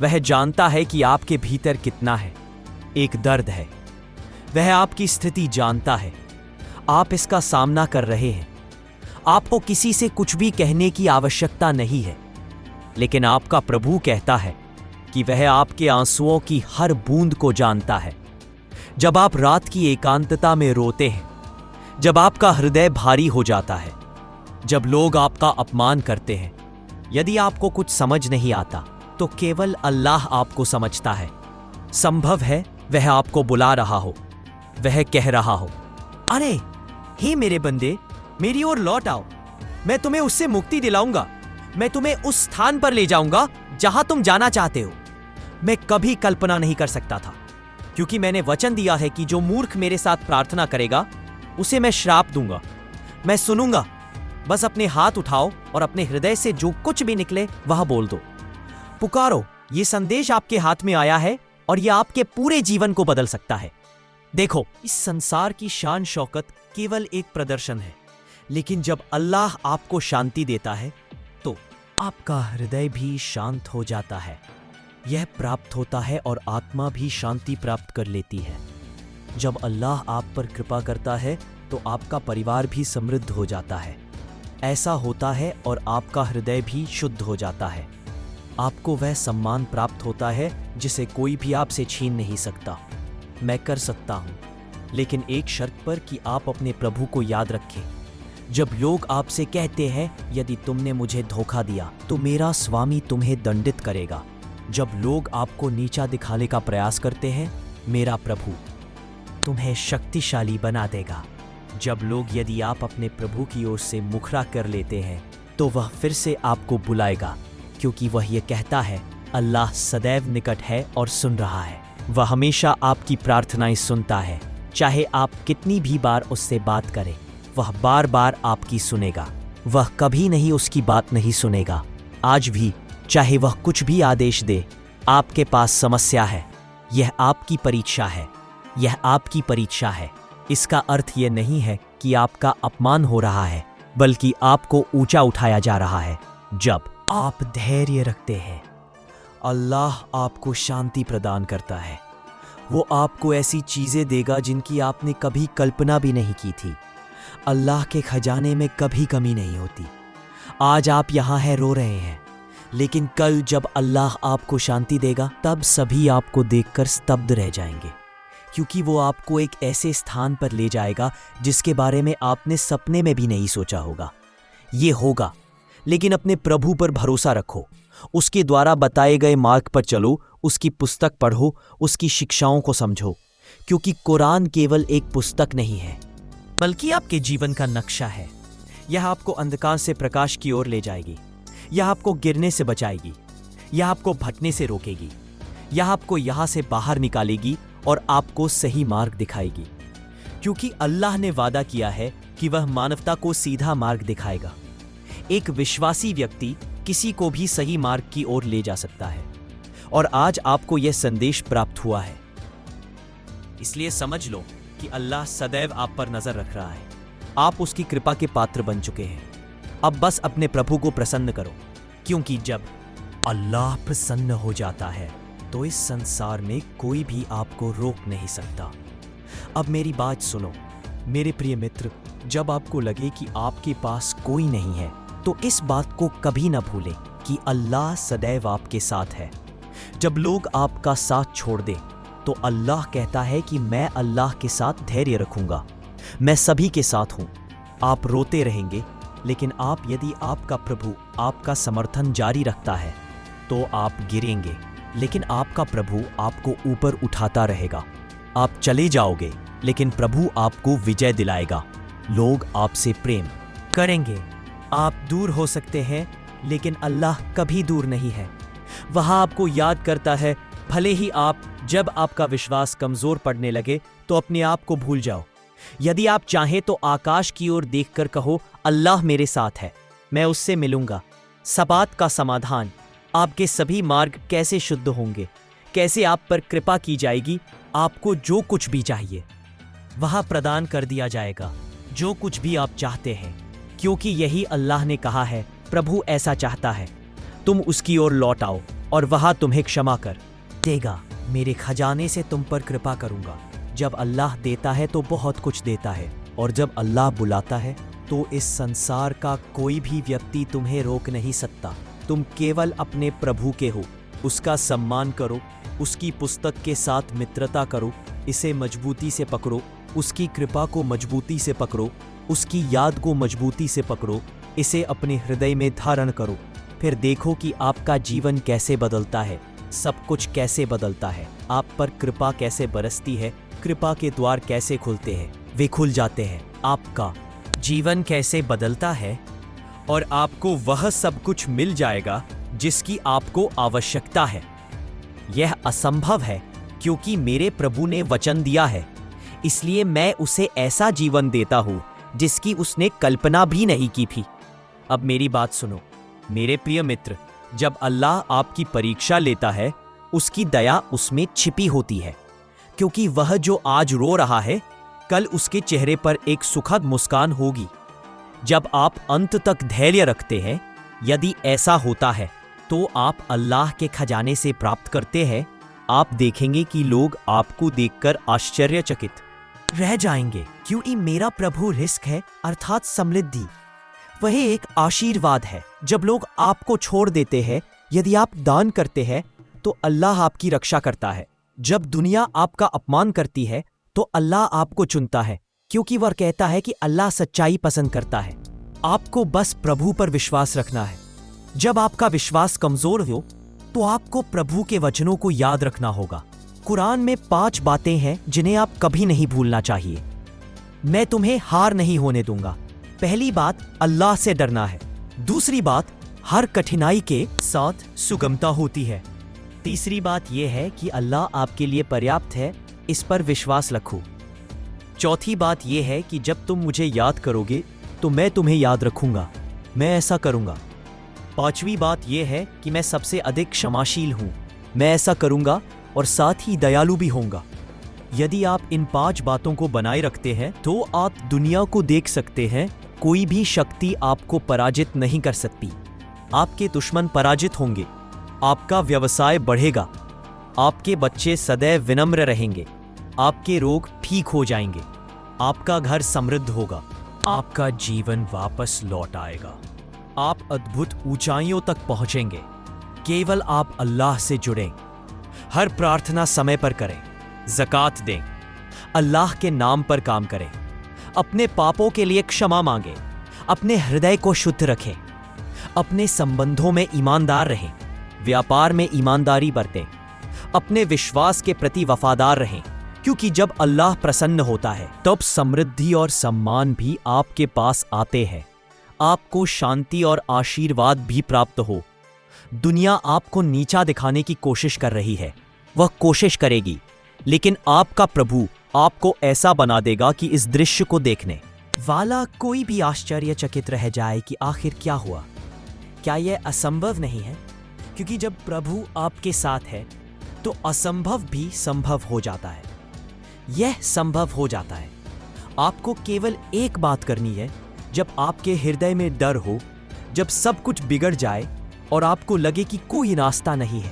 वह जानता है कि आपके भीतर कितना है। एक दर्द है, वह आपकी स्थिति जानता है। आप इसका सामना कर रहे हैं। आपको किसी से कुछ भी कहने की आवश्यकता नहीं है, लेकिन आपका प्रभु कहता है कि वह आपके आंसुओं की हर बूंद को जानता है। जब आप रात की एकांतता में रोते हैं, जब आपका हृदय भारी हो जाता है, जब लोग आपका अपमान करते हैं, यदि आपको कुछ समझ नहीं आता तो केवल अल्लाह आपको समझता है। संभव है वह आपको बुला रहा हो, वह कह रहा हो, अरे हे मेरे बंदे, मेरी ओर लौट आओ, मैं तुम्हें उससे मुक्ति दिलाऊंगा, मैं तुम्हें उस स्थान पर ले जाऊंगा जहां तुम जाना चाहते हो। मैं कभी कल्पना नहीं कर सकता था, क्योंकि मैंने वचन दिया है कि जो मूर्ख मेरे साथ प्रार्थना करेगा उसे मैं श्राप दूंगा। मैं सुनूंगा। बस अपने हाथ उठाओ और अपने हृदय से जो कुछ भी निकले वह बोल दो। पुकारो। ये संदेश आपके हाथ में आया है और यह आपके पूरे जीवन को बदल सकता है। देखो, इस संसार की शान शौकत केवल एक प्रदर्शन है, लेकिन जब अल्लाह आपको शांति देता है तो आपका हृदय भी शांत हो जाता है। यह प्राप्त होता है और आत्मा भी शांति प्राप्त कर लेती है। जब अल्लाह आप पर कृपा करता है तो आपका परिवार भी समृद्ध हो जाता है। ऐसा होता है और आपका हृदय भी शुद्ध हो जाता है। आपको वह सम्मान प्राप्त होता है जिसे कोई भी आपसे छीन नहीं सकता। मैं कर सकता हूँ, लेकिन एक शर्त पर कि आप अपने प्रभु को याद रखें। जब लोग आपसे कहते हैं, यदि तुमने मुझे धोखा दिया तो मेरा स्वामी तुम्हें दंडित करेगा। जब लोग आपको नीचा दिखाने का प्रयास करते हैं, मेरा प्रभु तुम्हें शक्तिशाली बना देगा। जब लोग यदि आप अपने प्रभु की ओर से मुखरा कर लेते हैं तो वह फिर से आपको बुलाएगा, क्योंकि वह ये कहता है, अल्लाह सदैव निकट है और सुन रहा है। वह हमेशा आपकी प्रार्थनाएं सुनता है। चाहे आप कितनी भी बार उससे बात करें, वह बार बार आपकी सुनेगा। वह कभी नहीं उसकी बात नहीं सुनेगा। आज भी चाहे वह कुछ भी आदेश दे, आपके पास समस्या है। यह आपकी परीक्षा है। यह आपकी परीक्षा है। इसका अर्थ यह नहीं है कि आपका अपमान हो रहा है, बल्कि आपको ऊंचा उठाया जा रहा है। जब आप धैर्य रखते हैं, अल्लाह आपको शांति प्रदान करता है। वो आपको ऐसी चीजें देगा जिनकी आपने कभी कल्पना भी नहीं की थी। अल्लाह के खजाने में कभी कमी नहीं होती। आज आप यहाँ हैं, रो रहे हैं, लेकिन कल जब अल्लाह आपको शांति देगा तब सभी आपको देखकर स्तब्ध रह जाएंगे, क्योंकि वो आपको एक ऐसे स्थान पर ले जाएगा जिसके बारे में आपने सपने में भी नहीं सोचा होगा। ये होगा लेकिन अपने प्रभु पर भरोसा रखो, उसके द्वारा बताए गए मार्ग पर चलो, उसकी पुस्तक पढ़ो, उसकी शिक्षाओं को समझो, क्योंकि कुरान केवल एक पुस्तक नहीं है बल्कि आपके जीवन का नक्शा है। यह आपको अंधकार से प्रकाश की ओर ले जाएगी, यह आपको गिरने से बचाएगी, यह आपको भटकने से रोकेगी, यह आपको यहां से बाहर निकालेगी और आपको सही मार्ग दिखाएगी, क्योंकि अल्लाह ने वादा किया है कि वह मानवता को सीधा मार्ग दिखाएगा। एक विश्वासी व्यक्ति किसी को भी सही मार्ग की ओर ले जा सकता है, और आज आपको यह संदेश प्राप्त हुआ है। इसलिए समझ लो कि अल्लाह सदैव आप पर नजर रख रहा है। आप उसकी कृपा के पात्र बन चुके हैं। अब बस अपने प्रभु को प्रसन्न करो, क्योंकि जब अल्लाह प्रसन्न हो जाता है तो इस संसार में कोई भी आपको रोक नहीं सकता। अब मेरी बात सुनो मेरे प्रिय मित्र, जब आपको लगे कि आपके पास कोई नहीं है तो इस बात को कभी ना भूलें कि अल्लाह सदैव आपके साथ है। जब लोग आपका साथ छोड़ दें तो अल्लाह कहता है कि मैं अल्लाह के साथ धैर्य रखूंगा, मैं सभी के साथ हूं। आप रोते रहेंगे, लेकिन यदि आपका प्रभु आपका समर्थन जारी रखता है तो आप गिरेंगे, लेकिन आपका प्रभु आपको ऊपर उठाता रहेगा। आप चले जाओगे, लेकिन प्रभु आपको विजय दिलाएगा। लोग आपसे प्रेम करेंगे। आप दूर हो सकते हैं, लेकिन अल्लाह कभी दूर नहीं है। वह आपको याद करता है। भले ही जब आपका विश्वास कमजोर पड़ने लगे तो अपने आप को भूल जाओ। यदि आप चाहें तो आकाश की ओर देखकर कहो, अल्लाह मेरे साथ है, मैं उससे मिलूंगा। सबात का समाधान, आपके सभी मार्ग कैसे शुद्ध होंगे, कैसे आप पर कृपा की जाएगी। आपको जो कुछ भी चाहिए वह प्रदान कर दिया जाएगा, जो कुछ भी आप चाहते हैं, क्योंकि यही अल्लाह ने कहा है। प्रभु ऐसा चाहता है, तुम उसकी ओर लौट आओ और वह तुम्हें क्षमा कर देगा। मेरे खजाने से तुम पर कृपा करूंगा। जब अल्लाह देता है तो बहुत कुछ देता है, और जब अल्लाह बुलाता है तो इस संसार का कोई भी व्यक्ति तुम्हें रोक नहीं सकता। तुम केवल अपने प्रभु के हो। उसका सम्मान करो, उसकी पुस्तक के साथ मित्रता करो, इसे मजबूती से पकड़ो, उसकी कृपा को मजबूती से पकड़ो, उसकी याद को मजबूती से पकड़ो, इसे अपने हृदय में धारण करो। फिर देखो कि आपका जीवन कैसे बदलता है, सब कुछ कैसे बदलता है, आप पर कृपा कैसे बरसती है, कृपा के द्वार कैसे खुलते हैं, वे खुल जाते हैं। आपका जीवन कैसे बदलता है और आपको वह सब कुछ मिल जाएगा जिसकी आपको आवश्यकता है। यह असंभव है, क्योंकि मेरे प्रभु ने वचन दिया है, इसलिए मैं उसे ऐसा जीवन देता हूं जिसकी उसने कल्पना भी नहीं की थी। अब मेरी बात सुनो मेरे प्रिय मित्र, जब अल्लाह आपकी परीक्षा लेता है, उसकी दया उसमें छिपी होती है, क्योंकि वह जो आज रो रहा है, कल उसके चेहरे पर एक सुखद मुस्कान होगी। जब आप अंत तक धैर्य रखते हैं, यदि ऐसा होता है तो आप अल्लाह के खजाने से प्राप्त करते हैं। आप देखेंगे कि लोग आपको देखकर आश्चर्यचकित रह जाएंगे, क्योंकि मेरा प्रभु रिस्क है, अर्थात समृद्धि। वह एक आशीर्वाद है। जब लोग आपको छोड़ देते हैं, यदि आप दान करते हैं तो अल्लाह आपकी रक्षा करता है। जब दुनिया आपका अपमान करती है तो अल्लाह आपको चुनता है, क्योंकि वह कहता है कि अल्लाह सच्चाई पसंद करता है। आपको बस प्रभु पर विश्वास रखना है। जब आपका विश्वास कमजोर हो तो आपको प्रभु के वचनों को याद रखना होगा। कुरान में 5 बातें हैं जिन्हें आप कभी नहीं भूलना चाहिए। मैं तुम्हें हार नहीं होने दूंगा। पहली बात, अल्लाह से डरना है। दूसरी बात, हर कठिनाई के साथ सुगमता होती है। तीसरी बात यह है कि अल्लाह आपके लिए पर्याप्त है, इस पर विश्वास रखो। चौथी बात यह है कि जब तुम मुझे याद करोगे तो मैं तुम्हें याद रखूंगा, मैं ऐसा करूंगा। पांचवी बात यह है कि मैं सबसे अधिक क्षमाशील हूं, मैं ऐसा करूंगा और साथ ही दयालु भी होऊंगा। यदि आप इन 5 बातों को बनाए रखते हैं तो आप दुनिया को देख सकते हैं। कोई भी शक्ति आपको पराजित नहीं कर सकती। आपके दुश्मन पराजित होंगे, आपका व्यवसाय बढ़ेगा, आपके बच्चे सदैव विनम्र रहेंगे, आपके रोग ठीक हो जाएंगे, आपका घर समृद्ध होगा, आपका जीवन वापस लौट आएगा, आप अद्भुत ऊंचाइयों तक पहुंचेंगे। केवल आप अल्लाह से जुड़ें, हर प्रार्थना समय पर करें, ज़कात दें, अल्लाह के नाम पर काम करें, अपने पापों के लिए क्षमा मांगें, अपने हृदय को शुद्ध रखें, अपने संबंधों में ईमानदार रहें, व्यापार में ईमानदारी बरतें, अपने विश्वास के प्रति वफादार रहें, क्योंकि जब अल्लाह प्रसन्न होता है तब समृद्धि और सम्मान भी आपके पास आते हैं। आपको शांति और आशीर्वाद भी प्राप्त हो। दुनिया आपको नीचा दिखाने की कोशिश कर रही है, वह कोशिश करेगी, लेकिन आपका प्रभु आपको ऐसा बना देगा कि इस दृश्य को देखने वाला कोई भी आश्चर्यचकित रह जाए कि आखिर क्या हुआ। क्या यह असंभव नहीं है? क्योंकि जब प्रभु आपके साथ है तो असंभव भी संभव हो जाता है। यह संभव हो जाता है। आपको केवल एक बात करनी है। जब आपके हृदय में डर हो, जब सब कुछ बिगड़ जाए और आपको लगे कि कोई रास्ता नहीं है,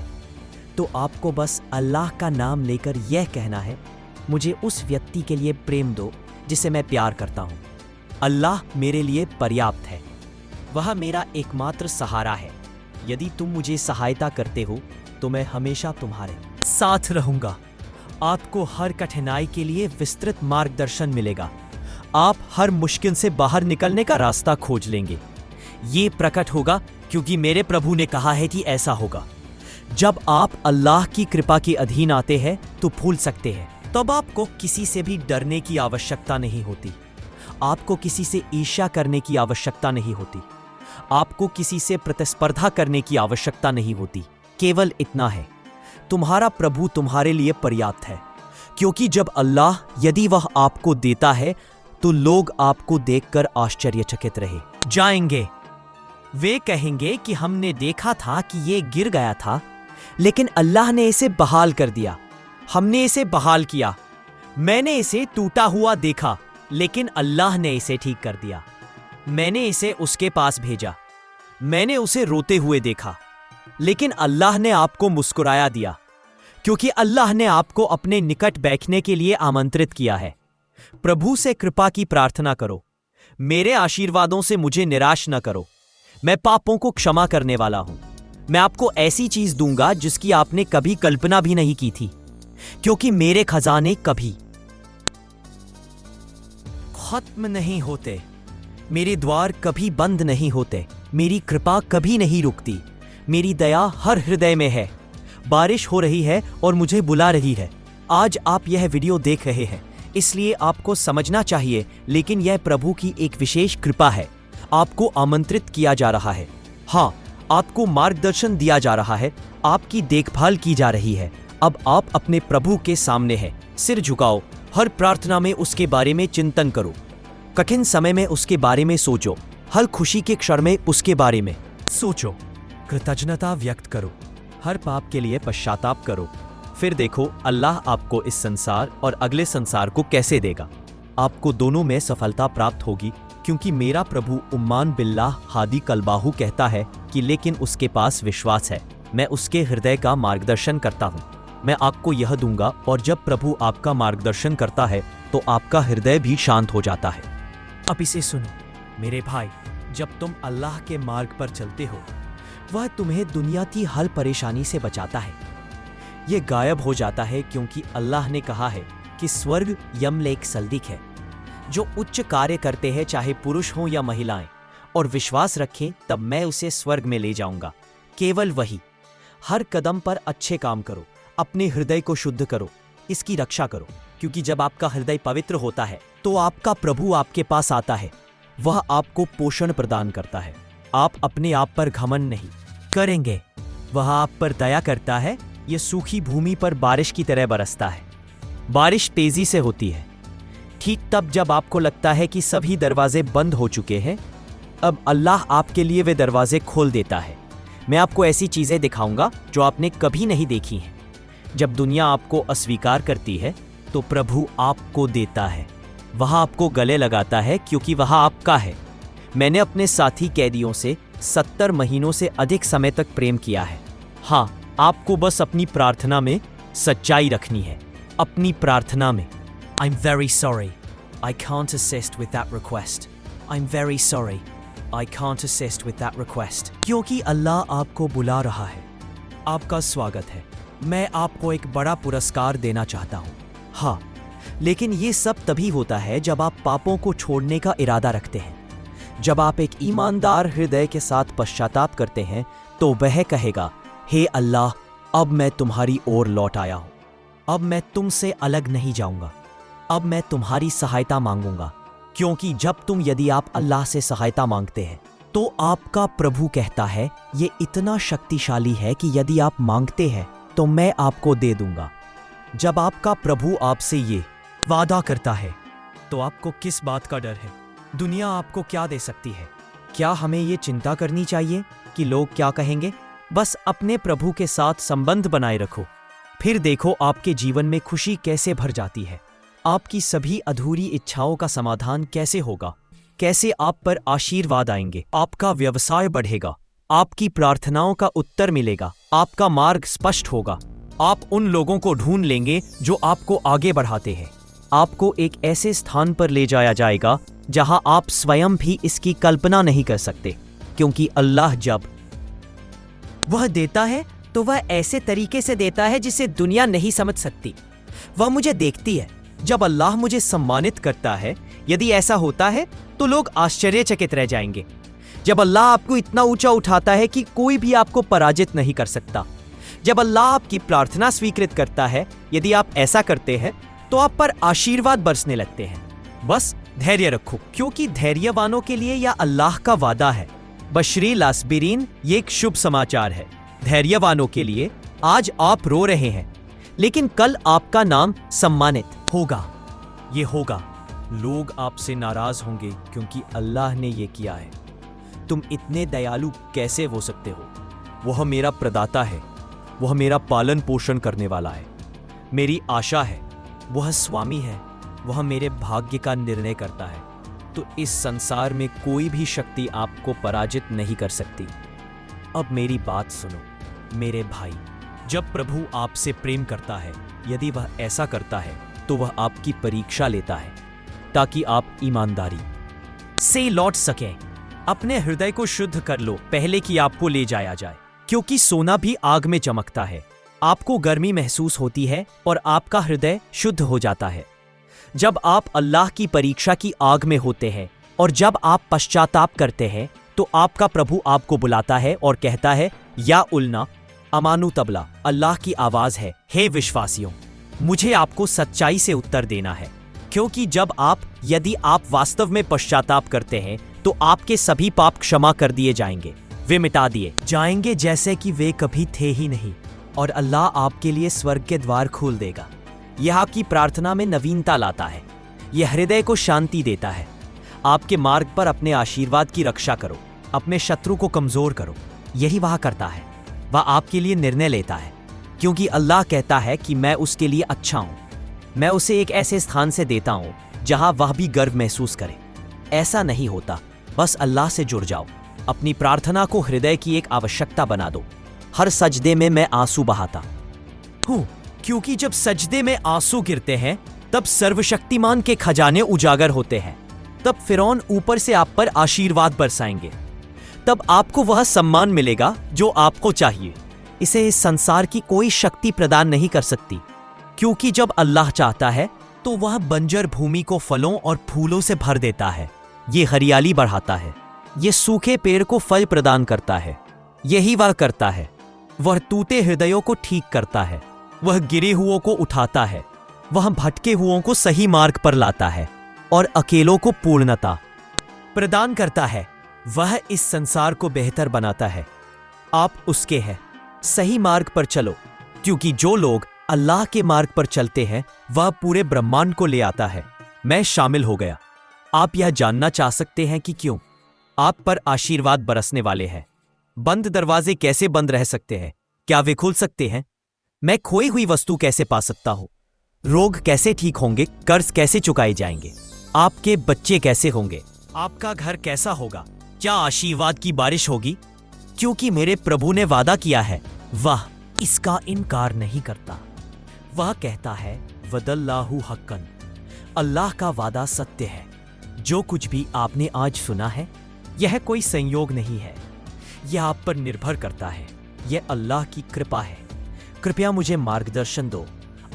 तो आपको बस अल्लाह का नाम लेकर यह कहना है, मुझे उस व्यक्ति के लिए प्रेम दो जिसे मैं प्यार करता हूँ। अल्लाह मेरे लिए पर्याप्त है, वह मेरा एकमात्र सहारा है। यदि तुम मुझे सहायता करते हो तो मैं हमेशा तुम्हारे साथ रहूंगा। आपको हर कठिनाई के लिए विस्तृत मार्गदर्शन मिलेगा। आप हर मुश्किल से बाहर निकलने का रास्ता खोज लेंगे। ये प्रकट होगा क्योंकि मेरे प्रभु ने कहा है कि ऐसा होगा। जब आप अल्लाह की कृपा के अधीन आते हैं तो भूल सकते हैं, तब आपको किसी से भी डरने की आवश्यकता नहीं होती। आपको किसी से ईर्ष्या करने की आवश्यकता नहीं होती। आपको किसी से प्रतिस्पर्धा करने की आवश्यकता नहीं होती। केवल इतना है, तुम्हारा प्रभु तुम्हारे लिए पर्याप्त है। क्योंकि जब अल्लाह, यदि वह आपको देता है तो लोग आपको देखकर आश्चर्यचकित रहे जाएंगे। वे कहेंगे कि हमने देखा था कि ये गिर गया था, लेकिन अल्लाह ने इसे बहाल कर दिया। हमने इसे बहाल किया। मैंने इसे टूटा हुआ देखा, लेकिन अल्लाह ने इसे ठीक कर दिया। मैंने इसे उसके पास भेजा। मैंने उसे रोते हुए देखा, लेकिन अल्लाह ने आपको मुस्कुराया दिया, क्योंकि अल्लाह ने आपको अपने निकट बैठने के लिए आमंत्रित किया है। प्रभु से कृपा की प्रार्थना करो। मेरे आशीर्वादों से मुझे निराश न करो। मैं पापों को क्षमा करने वाला हूं। मैं आपको ऐसी चीज दूंगा जिसकी आपने कभी कल्पना भी नहीं की थी, क्योंकि मेरे खजाने कभी खत्म नहीं होते। मेरे द्वार कभी बंद नहीं होते। मेरी कृपा कभी नहीं रुकती। मेरी दया हर हृदय में है। बारिश हो रही है और मुझे बुला रही है। आज आप यह वीडियो देख रहे हैं, इसलिए आपको समझना चाहिए, लेकिन यह प्रभु की एक विशेष कृपा है। आपको आमंत्रित किया जा रहा है। हाँ, आपको मार्गदर्शन दिया जा रहा है। आपकी देखभाल की जा रही है। अब आप अपने प्रभु के सामने हैं। सिर झुकाओ। हर प्रार्थना में उसके बारे में चिंतन करो। कठिन समय में उसके बारे में सोचो। हर खुशी के क्षण में उसके बारे में सोचो। कृतज्ञता व्यक्त करो। हर पाप के लिए पश्चाताप करो। फिर देखो अल्लाह आपको इस संसार और अगले संसार को कैसे देगा। आपको दोनों में सफलता प्राप्त होगी, क्योंकि मेरा प्रभु उम्मान बिल्लाह हादी कलबाहू कहता है कि लेकिन उसके पास विश्वास है, मैं उसके हृदय का मार्गदर्शन करता हूँ। मैं आपको यह दूंगा, और जब प्रभु आपका मार्गदर्शन करता है तो आपका हृदय भी शांत हो जाता है। अब इसे सुनो मेरे भाई, जब तुम अल्लाह के मार्ग पर चलते हो, वह तुम्हें दुनिया की हर परेशानी से बचाता है। यह गायब हो जाता है, क्योंकि अल्लाह ने कहा है कि स्वर्ग यमलेक सल्दिक है। जो उच्च कार्य करते हैं, चाहे पुरुष हों या महिलाएं, और विश्वास रखें, तब मैं उसे स्वर्ग में ले जाऊंगा। केवल वही। हर कदम पर अच्छे काम करो। अपने हृदय को शुद्ध करो। इसकी रक्षा करो, क्योंकि जब आपका हृदय पवित्र होता है तो आपका प्रभु आपके पास आता है। वह आपको पोषण प्रदान करता है। आप अपने आप पर घमंड नहीं करेंगे। वह आप पर दया करता है। यह सूखी भूमि पर बारिश की तरह बरसता है। बारिश तेजी से होती है, ठीक तब जब आपको लगता है कि सभी दरवाजे बंद हो चुके हैं। अब अल्लाह आपके लिए वे दरवाजे खोल देता है। मैं आपको ऐसी चीजें दिखाऊंगा जो आपने कभी नहीं देखी हैं। जब दुनिया आपको अस्वीकार करती है तो प्रभु आपको देता है। वह आपको गले लगाता है, क्योंकि वह आपका है। मैंने अपने साथी कैदियों से 70 महीनों से अधिक समय तक प्रेम किया है। हाँ, आपको बस अपनी प्रार्थना में सच्चाई रखनी है। अपनी प्रार्थना में। I'm very sorry. I can't assist with that request. I'm very sorry. I can't assist with that request. क्योंकि अल्लाह आपको बुला रहा है। आपका स्वागत है। मैं आपको एक बड़ा पुरस्कार देना चाहता हूँ। हाँ, लेकिन ये सब तभी होता है जब आप पापों को छोड़ने का इरादा रखते हैं। जब आप एक ईमानदार हृदय के साथ पश्चाताप करते हैं तो वह कहेगा, हे अल्लाह, अब मैं तुम्हारी ओर लौट आया हूं। अब मैं तुमसे अलग नहीं जाऊंगा। अब मैं तुम्हारी सहायता मांगूंगा। क्योंकि यदि आप अल्लाह से सहायता मांगते हैं तो आपका प्रभु कहता है ये इतना शक्तिशाली है कि यदि आप मांगते हैं तो मैं आपको दे दूंगा। जब आपका प्रभु आपसे ये वादा करता है तो आपको किस बात का डर है? दुनिया आपको क्या दे सकती है? क्या हमें ये चिंता करनी चाहिए कि लोग क्या कहेंगे? बस अपने प्रभु के साथ संबंध बनाए रखो, फिर देखो आपके जीवन में खुशी कैसे भर जाती है। आपकी सभी अधूरी इच्छाओं का समाधान कैसे होगा, कैसे आप पर आशीर्वाद आएंगे, आपका व्यवसाय बढ़ेगा, आपकी प्रार्थनाओं का उत्तर मिलेगा, आपका मार्ग स्पष्ट होगा। आप उन लोगों को ढूंढ लेंगे जो आपको आगे बढ़ाते हैं। आपको एक ऐसे स्थान पर ले जाया जाएगा जहां आप स्वयं भी इसकी कल्पना नहीं कर सकते, क्योंकि अल्लाह जब वह देता है तो वह ऐसे तरीके से देता है जिसे दुनिया नहीं समझ सकती। वह मुझे देखती है। जब अल्लाह मुझे सम्मानित करता है, यदि ऐसा होता है तो लोग आश्चर्यचकित रह जाएंगे। जब अल्लाह आपको इतना ऊंचा उठाता है कि कोई भी आपको पराजित नहीं कर सकता। जब अल्लाह आपकी प्रार्थना स्वीकृत करता है, यदि आप ऐसा करते हैं तो आप पर आशीर्वाद बरसने लगते हैं। बस धैर्य रखो, क्योंकि धैर्यवानों के लिए यह अल्लाह का वादा है। बशरी लासबिरीन, ये एक शुभ समाचार है धैर्यवानों के लिए। आज आप रो रहे हैं, लेकिन कल आपका नाम सम्मानित होगा। ये होगा। लोग आपसे नाराज होंगे क्योंकि अल्लाह ने ये किया है। तुम इतने दयालु कैसे हो सकते हो? वह मेरा प्रदाता है, वह मेरा पालन पोषण करने वाला है, मेरी आशा है, वह स्वामी है, वह मेरे भाग्य का निर्णय करता है। तो इस संसार में कोई भी शक्ति आपको पराजित नहीं कर सकती। अब मेरी बात सुनो मेरे भाई। जब प्रभु आपसे प्रेम करता है, यदि वह ऐसा करता है तो वह आपकी परीक्षा लेता है ताकि आप ईमानदारी से लौट सकें। अपने हृदय को शुद्ध कर लो पहले कि आपको ले जाया जाए, क्योंकि सोना भी आग में चमकता है। आपको गर्मी महसूस होती है और आपका हृदय शुद्ध हो जाता है जब आप अल्लाह की परीक्षा की आग में होते हैं। और जब आप पश्चाताप करते हैं तो आपका प्रभु आपको बुलाता है और कहता है, या उलना अमानु तबला, अल्लाह की आवाज है, हे विश्वासियों, मुझे आपको सच्चाई से उत्तर देना है। क्योंकि यदि आप वास्तव में पश्चाताप करते हैं तो आपके सभी पाप क्षमा कर दिए जाएंगे, वे मिटा दिए जाएंगे जैसे कि वे कभी थे ही नहीं। और अल्लाह आपके लिए स्वर्ग के द्वार खोल देगा। यह आपकी प्रार्थना में नवीनता लाता है, यह हृदय को शांति देता है। आपके मार्ग पर अपने आशीर्वाद की रक्षा करो, अपने शत्रु को कमजोर करो। यही वह करता है, वह आपके लिए निर्णय लेता है, क्योंकि अल्लाह कहता है कि मैं उसके लिए अच्छा हूं। मैं उसे एक ऐसे स्थान से देता हूं जहां वह भी गर्व महसूस करे। ऐसा नहीं होता, बस अल्लाह से जुड़ जाओ। अपनी प्रार्थना को हृदय की एक आवश्यकता बना दो। हर सजदे में मैं आंसू बहाता हूं, क्योंकि जब सजदे में आंसू गिरते हैं तब सर्वशक्तिमान के खजाने उजागर होते हैं। तब फिरौन ऊपर से आप पर आशीर्वाद बरसाएंगे। तब आपको वह सम्मान मिलेगा जो आपको चाहिए। इसे इस संसार की कोई शक्ति प्रदान नहीं कर सकती, क्योंकि जब अल्लाह चाहता है तो वह बंजर भूमि को फलों और फूलों से भर देता है। ये हरियाली बढ़ाता है, ये सूखे पेड़ को फल प्रदान करता है। यही वह करता है। वह टूटे हृदयों को ठीक करता है, वह गिरे हुओं को उठाता है, वह भटके हुओं को सही मार्ग पर लाता है और अकेलों को पूर्णता प्रदान करता है। वह इस संसार को बेहतर बनाता है। आप उसके हैं। सही मार्ग पर चलो, क्योंकि जो लोग अल्लाह के मार्ग पर चलते हैं वह पूरे ब्रह्मांड को ले आता है। मैं शामिल हो गया। आप यह जानना चाह सकते हैं कि क्यों आप पर आशीर्वाद बरसने वाले हैं। बंद दरवाजे कैसे बंद रह सकते हैं? क्या वे खुल सकते हैं? मैं खोई हुई वस्तु कैसे पा सकता हूं? रोग कैसे ठीक होंगे? कर्ज कैसे चुकाए जाएंगे? आपके बच्चे कैसे होंगे? आपका घर कैसा होगा? क्या आशीर्वाद की बारिश होगी? क्योंकि मेरे प्रभु ने वादा किया है, वह इसका इनकार नहीं करता। वह कहता है, वदल्लाहु हक्कन, अल्लाह का वादा सत्य है। जो कुछ भी आपने आज सुना है, यह कोई संयोग नहीं है, यह आप पर निर्भर करता है। यह अल्लाह की कृपा है। कृपया मुझे मार्गदर्शन दो।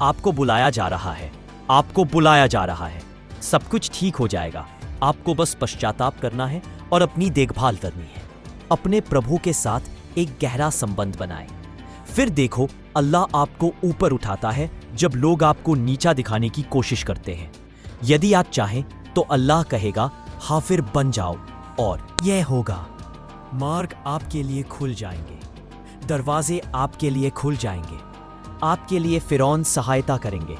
आपको बुलाया जा रहा है, आपको बुलाया जा रहा है। सब कुछ ठीक हो जाएगा। आपको बस पश्चाताप करना है और अपनी देखभाल करनी है। अपने प्रभु के साथ एक गहरा संबंध बनाएं। फिर देखो, अल्लाह आपको ऊपर उठाता है जब लोग आपको नीचा दिखाने की कोशिश करते हैं। यदि आप चाहें तो अल्लाह कहेगा, हाँ फिर बन जाओ, और यह होगा। मार्ग आपके लिए खुल जाएंगे, दरवाजे आपके लिए खुल जाएंगे, आपके लिए फिरौन सहायता करेंगे।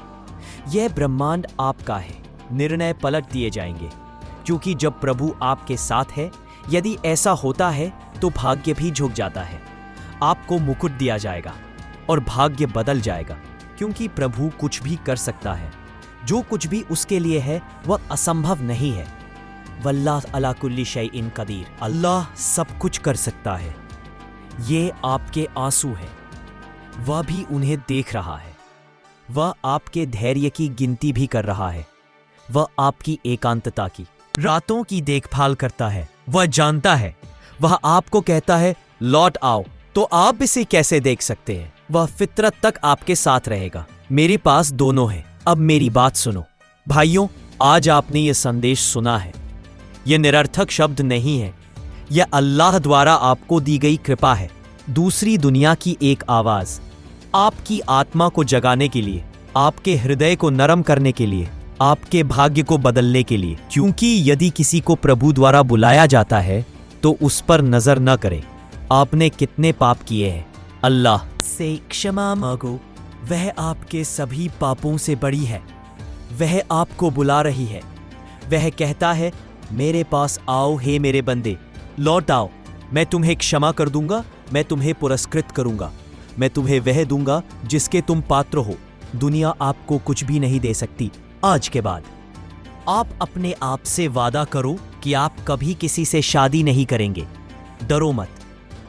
यह ब्रह्मांड आपका है, निर्णय पलट दिए जाएंगे, क्योंकि जब प्रभु आपके साथ है, यदि ऐसा होता है तो भाग्य भी झुक जाता है। आपको मुकुट दिया जाएगा और भाग्य बदल जाएगा, क्योंकि प्रभु कुछ भी कर सकता है। जो कुछ भी उसके लिए है वह असंभव नहीं है। वल्लाह अला कुल्ली शैइन कदीर, अल्लाह सब कुछ कर सकता है। ये आपके आंसू हैं, वह भी उन्हें देख रहा है। वह आपके धैर्य की गिनती भी कर रहा है। वह आपकी एकांतता की, रातों की देखभाल करता है। वह जानता है। वह आपको कहता है, लौट आओ, तो आप इसे कैसे देख सकते हैं? वह फितरत तक आपके साथ रहेगा। मेरे पास दोनों हैं। अब मेरी बात सुनो भाइयों, आज आपने ये संदेश सुना है। यह निरर्थक शब्द नहीं है, यह अल्लाह द्वारा आपको दी गई कृपा है। दूसरी दुनिया की एक आवाज, आपकी आत्मा को जगाने के लिए, आपके हृदय को नरम करने के लिए, आपके भाग्य को बदलने के लिए। क्योंकि यदि किसी को प्रभु द्वारा बुलाया जाता है तो उस पर नजर न करें आपने कितने पाप किए हैं। अल्लाह से क्षमा मांगो, वह आपके सभी पापों से बड़ी है। वह आपको बुला रही है। वह कहता है, मेरे पास आओ हे मेरे बंदे, लौट आओ, मैं तुम्हें क्षमा कर दूंगा, मैं तुम्हें पुरस्कृत करूंगा, मैं तुम्हें वह दूंगा जिसके तुम पात्र हो। दुनिया आपको कुछ भी नहीं दे सकती आज के बाद। आप अपने आप से वादा करो कि आप कभी किसी से शादी नहीं करेंगे। डरो मत।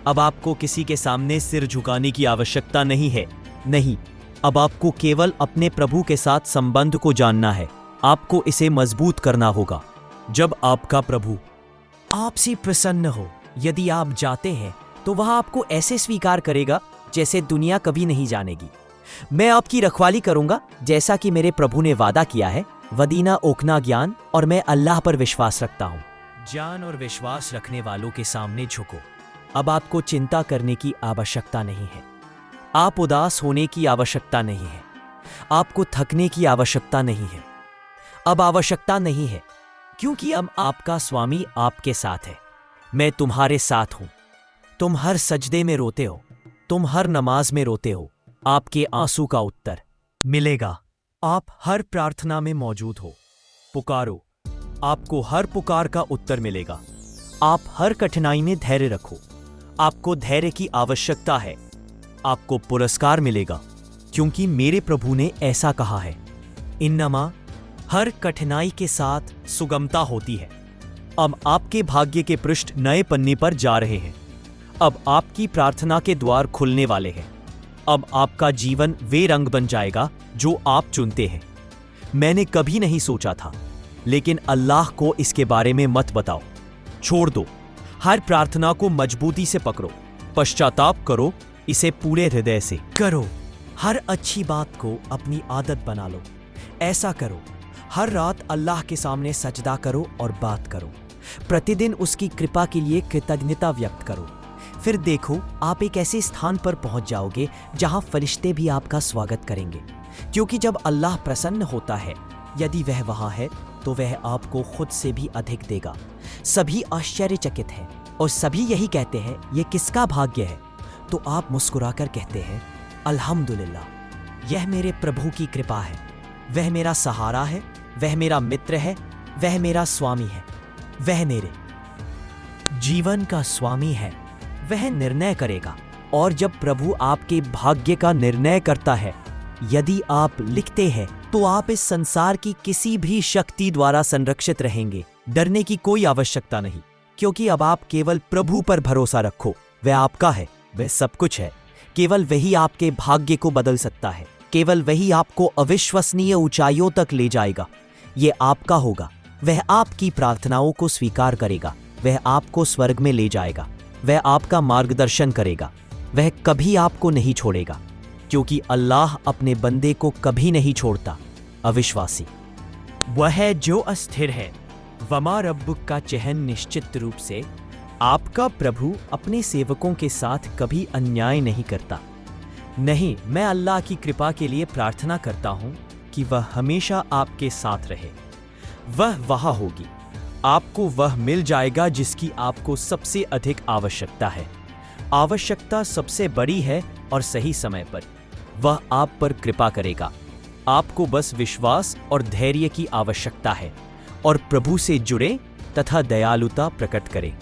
अब आपको किसी के सामने सिर झुकाने की आवश्यकता नहीं है। नहीं, अब आपको केवल अपने प्रभु के साथ संबंध को जानना है। आपको इसे मजबूत करना होगा। जब आपका प्रभु आपसे प्रसन्न हो, यदि आप जाते हैं तो वह आपको ऐसे स्वीकार करेगा जैसे दुनिया कभी नहीं जानेगी। मैं आपकी रखवाली करूंगा जैसा कि मेरे प्रभु ने वादा किया है। वदीना ओखना ज्ञान, और मैं अल्लाह पर विश्वास रखता हूँ। जान और विश्वास रखने वालों के सामने झुको। अब आपको चिंता करने की आवश्यकता नहीं है। आप उदास होने की आवश्यकता नहीं है। आपको थकने की आवश्यकता नहीं है। अब आवश्यकता नहीं है, क्योंकि अब आपका स्वामी आपके साथ है। मैं तुम्हारे साथ हूं। तुम हर सजदे में रोते हो, तुम हर नमाज में रोते हो। आपके आंसू का उत्तर मिलेगा। आप हर प्रार्थना में मौजूद हो। पुकारो, आपको हर पुकार का उत्तर मिलेगा। आप हर कठिनाई में धैर्य रखो। आपको धैर्य की आवश्यकता है। आपको पुरस्कार मिलेगा, क्योंकि मेरे प्रभु ने ऐसा कहा है, इन्नमा, हर कठिनाई के साथ सुगमता होती है। अब आपके भाग्य के पृष्ठ नए पन्ने पर जा रहे हैं। अब आपकी प्रार्थना के द्वार खुलने वाले हैं। अब आपका जीवन वे रंग बन जाएगा जो आप चुनते हैं। मैंने कभी नहीं सोचा था, लेकिन अल्लाह को इसके बारे में मत बताओ। छोड़ दो। हर प्रार्थना को मजबूती से पकड़ो। पश्चाताप करो, इसे पूरे हृदय से करो। हर अच्छी बात को अपनी आदत बना लो। ऐसा करो। हर रात अल्लाह के सामने सजदा करो और बात करो। प्रतिदिन उसकी कृपा के लिए कृतज्ञता व्यक्त करो। फिर देखो, आप एक ऐसे स्थान पर पहुंच जाओगे जहां फरिश्ते भी आपका स्वागत करेंगे, क्योंकि जब अल्लाह प्रसन्न होता है, यदि वह वहां है तो वह आपको खुद से भी अधिक देगा। सभी आश्चर्यचकित हैं और सभी यही कहते हैं, यह किसका भाग्य है? तो आप मुस्कुराकर कहते हैं, अल्हम्दुलिल्लाह, यह मेरे प्रभु की कृपा है। वह मेरा सहारा है, वह मेरा मित्र है, वह मेरा स्वामी है, वह मेरे जीवन का स्वामी है। वह निर्णय करेगा। और जब प्रभु आपके भाग्य का निर्णय करता है, यदि आप लिखते हैं, तो आप इस संसार की किसी भी शक्ति द्वारा संरक्षित रहेंगे। डरने की कोई आवश्यकता नहीं, क्योंकि अब आप केवल प्रभु पर भरोसा रखो। वह आपका है, वह सब कुछ है। केवल वही आपके भाग्य को बदल सकता है। केवल वही आपको अविश्वसनीय ऊंचाइयों तक ले जाएगा। ये आपका होगा। वह आपकी प्रार्थनाओं को स्वीकार करेगा। वह आपको स्वर्ग में ले जाएगा। वह आपका मार्गदर्शन करेगा। वह कभी आपको नहीं छोड़ेगा, क्योंकि अल्लाह अपने बंदे को कभी नहीं छोड़ता। अविश्वासी वह है जो अस्थिर है, वमा रब्बुक का चहन निश्चित रूप से आपका प्रभु अपने सेवकों के साथ कभी अन्याय नहीं करता। नहीं, मैं अल्लाह की कृपा के लिए प्रार्थना करता हूँ कि वह हमेशा आपके साथ रहे। वह वहाँ होगी, आपको वह मिल जाएगा जिसकी आपको सबसे अधिक आवश्यकता है। आवश्यकता सबसे बड़ी है और सही समय पर वह आप पर कृपा करेगा। आपको बस विश्वास और धैर्य की आवश्यकता है और प्रभु से जुड़े तथा दयालुता प्रकट करें।